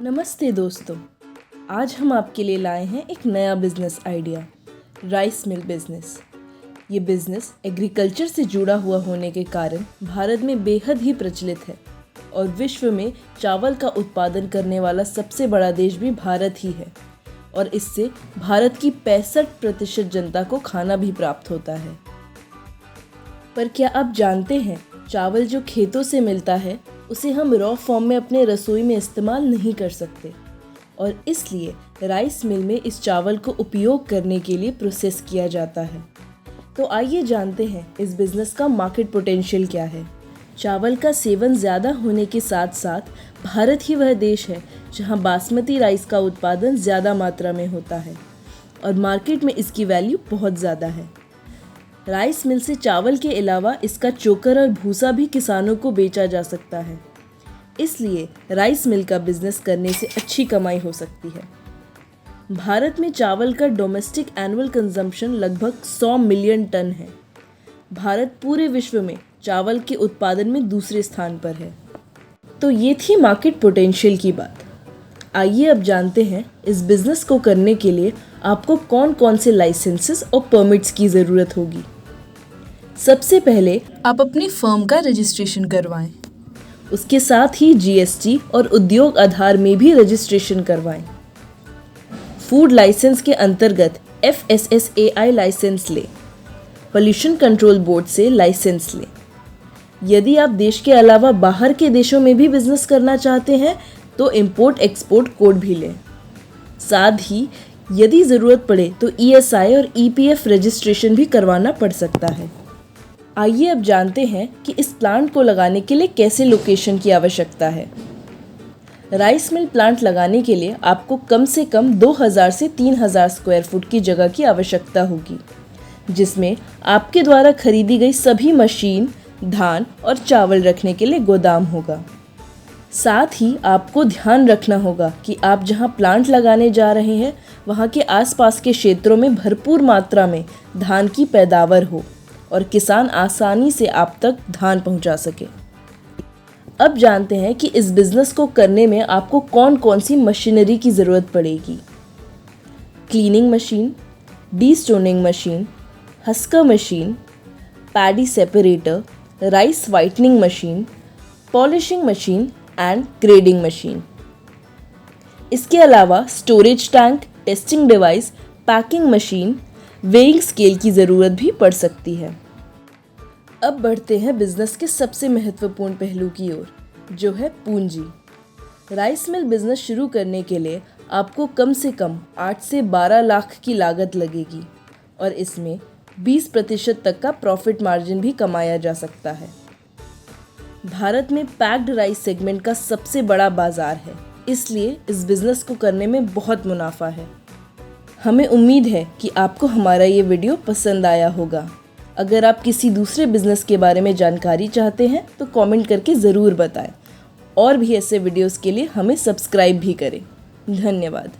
नमस्ते दोस्तों, आज हम आपके लिए लाए हैं एक नया business idea, rice mill business. ये बिजनेस एग्रीकल्चर से जुड़ा हुआ होने के कारण भारत में बेहद ही प्रचलित है और विश्व में चावल का उत्पादन करने वाला सबसे बड़ा देश भी भारत ही है और इससे भारत की 65% जनता को खाना भी प्राप्त होता है। पर क्या आप जानते हैं, चावल जो खेतों से मिलता है उसे हम रॉ फॉर्म में अपने रसोई में इस्तेमाल नहीं कर सकते और इसलिए राइस मिल में इस चावल को उपयोग करने के लिए प्रोसेस किया जाता है। तो आइए जानते हैं इस बिज़नेस का मार्केट पोटेंशियल क्या है। चावल का सेवन ज़्यादा होने के साथ साथ भारत ही वह देश है जहां बासमती राइस का उत्पादन ज़्यादा मात्रा में होता है और मार्केट में इसकी वैल्यू बहुत ज़्यादा है। राइस मिल से चावल के अलावा इसका चोकर और भूसा भी किसानों को बेचा जा सकता है, इसलिए राइस मिल का बिजनेस करने से अच्छी कमाई हो सकती है। भारत में चावल का डोमेस्टिक एनुअल कंजम्पशन लगभग 100 मिलियन टन है। भारत पूरे विश्व में चावल के उत्पादन में दूसरे स्थान पर है। तो ये थी मार्केट पोटेंशियल की बात। आइए अब जानते हैं इस बिज़नेस को करने के लिए आपको कौन कौन से लाइसेंसेस और परमिट्स की ज़रूरत होगी। सबसे पहले आप अपनी फर्म का रजिस्ट्रेशन करवाएं। उसके साथ ही जीएसटी और उद्योग आधार में भी रजिस्ट्रेशन करवाएं। फूड लाइसेंस के अंतर्गत FSSAI लाइसेंस लें। पोल्यूशन कंट्रोल बोर्ड से लाइसेंस लें। यदि आप देश के अलावा बाहर के देशों में भी बिजनेस करना चाहते हैं तो इंपोर्ट एक्सपोर्ट कोड भी लें। साथ ही यदि ज़रूरत पड़े तो ESI और EPF रजिस्ट्रेशन भी करवाना पड़ सकता है। आइए अब जानते हैं कि इस प्लांट को लगाने के लिए कैसे लोकेशन की आवश्यकता है। राइस मिल प्लांट लगाने के लिए आपको कम से कम 2000 से 3000 स्क्वायर फुट की जगह की आवश्यकता होगी, जिसमें आपके द्वारा खरीदी गई सभी मशीन, धान और चावल रखने के लिए गोदाम होगा। साथ ही आपको ध्यान रखना होगा कि आप जहां प्लांट लगाने जा रहे हैं वहां के आसपास के क्षेत्रों में भरपूर मात्रा में धान की पैदावार हो और किसान आसानी से आप तक धान पहुंचा सके। अब जानते हैं कि इस बिज़नेस को करने में आपको कौन कौन सी मशीनरी की ज़रूरत पड़ेगी। Cleaning machine, destoning machine, husker machine, paddy separator, rice whitening machine, polishing machine and grading machine. इसके अलावा storage tank, testing device, packing machine, weighing scale की ज़रूरत भी पड़ सकती है। अब बढ़ते हैं बिजनेस के सबसे महत्वपूर्ण पहलू की ओर, जो है पूंजी। राइस मिल बिजनेस शुरू करने के लिए आपको कम से कम 8 से 12 लाख की लागत लगेगी और इसमें 20% तक का प्रॉफिट मार्जिन भी कमाया जा सकता है। भारत में पैक्ड राइस सेगमेंट का सबसे बड़ा बाजार है, इसलिए इस बिज़नेस को करने में बहुत मुनाफा है। हमें उम्मीद है कि आपको हमारा ये वीडियो पसंद आया होगा। अगर आप किसी दूसरे बिज़नेस के बारे में जानकारी चाहते हैं तो कमेंट करके ज़रूर बताएं और भी ऐसे वीडियोस के लिए हमें सब्सक्राइब भी करें। धन्यवाद।